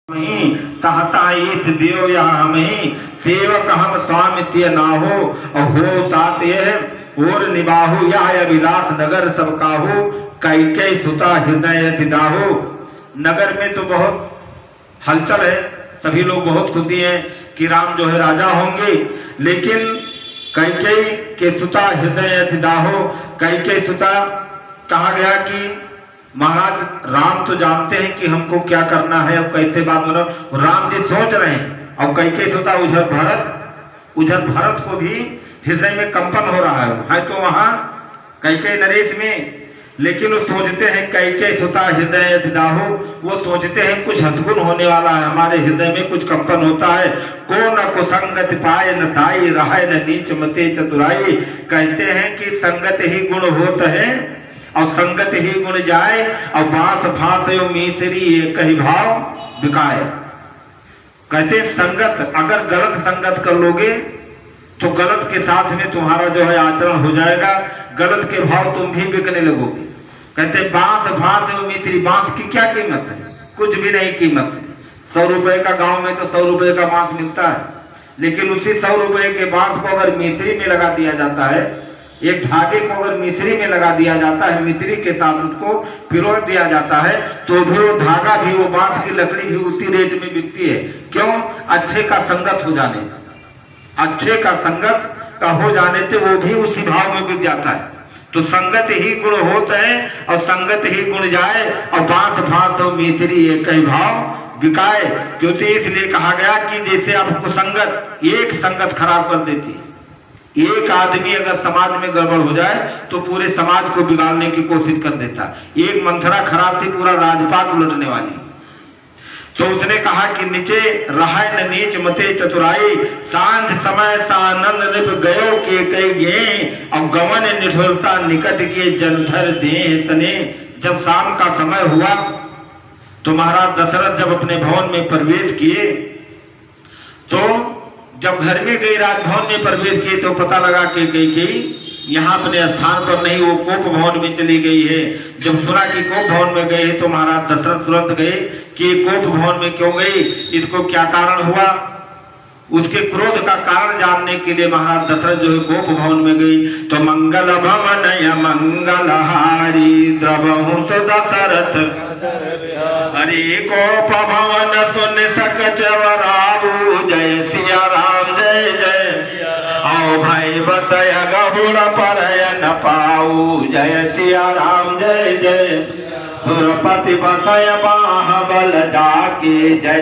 तहताईत देव यामी सेवक हम स्वामी से नाहो हो ताते और निबाहु या विलास नगर सब काहू कई कई सुता हृदय दिदाहो। नगर में तो बहुत हलचल है, सभी लोग बहुत खुशी हैं कि राम जो है राजा होंगे, लेकिन कई कई के सुता हृदय दिदाहो। कई कई सुता कहा गया कि महाराज राम तो जानते हैं कि हमको क्या करना है और कैसे बात हो रहा। राम जी सोच रहे हैं और कई कई सोता उधर भरत को भी हृदय में कंपन हो रहा है तो वहां कई कई नरेश में, लेकिन वो सोचते हैं कई कई सोता हृदय दिदाहो। वो सोचते हैं कुछ हसगुन होने वाला है, हमारे हृदय में कुछ कंपन होता है। को न कुसंगत पाए न साई रहा न नीच मते चतुराई। कहते हैं कि संगत ही गुण होत है और संगत ही गुण जाए और बांस फांस मिसरी एक ही भाव बिकाए। कहते संगत, अगर गलत संगत कर लोगे तो गलत के साथ में तुम्हारा जो है आचरण हो जाएगा, गलत के भाव तुम भी बिकने लगोगे। कहते बांस फांस मिसरी, बांस की क्या कीमत है? कुछ भी नहीं कीमत है। 100 रुपए का गांव में तो 100 रुपए का बांस मिलता है, लेकिन उसी 100 रुपए के बांस को अगर मिसरी में लगा दिया जाता है, एक धागे को अगर मिस्री में लगा दिया जाता है, मिस्री के साथ उसको पिरो दिया जाता है, तो भी वो धागा भी, वो बांस की लकड़ी भी उसी रेट में बिकती है। क्यों? अच्छे का संगत हो जाने से, अच्छे का संगत का हो जाने से वो भी उसी भाव में बिक जाता है। तो संगत ही गुण होता है और संगत ही गुण जाए और बांस फांस और मिस्री एक ही भाव बिकाए। क्योंकि इसलिए कहा गया कि जैसे आपको संगत, एक संगत खराब कर देती है। एक आदमी अगर समाज में गड़बड़ हो जाए तो पूरे समाज को बिगाड़ने की कोशिश कर देता। एक मंथरा खराब थी, पूरा राजपाट उलटने वाली। तो उसने कहा कि नीचे रहा न नीच मते चतुराई। सांझ समय सानंद निप गयो के कई गे और गवन निठुरता निकट के जनधर दे सने। जब शाम का समय हुआ तो महाराज दशरथ जब अपने भवन में प्रवेश किए, तो जब घर में गई, राजभवन में प्रवेश किए, तो पता लगा कि कई यहाँ अपने स्थान पर नहीं, वो कोप भवन में चली गई है। जब सुना कि कोप भवन में गए तो महाराज दशरथ तुरंत गए कि कोप भवन में क्यों गई, इसको क्या कारण हुआ। उसके क्रोध का कारण जानने के लिए महाराज दशरथ जो है कोप भवन में गई। तो मंगल भवन मंगलहारी द्रवहु दशरथ हरि कोप भवन सुन सकच वराबू। जय सिया राम जय जय आओ भाई बसय गहुड़ परय न पाऊ। जय सिया राम जय जय सुरपति बसय बाह बल जाके। जय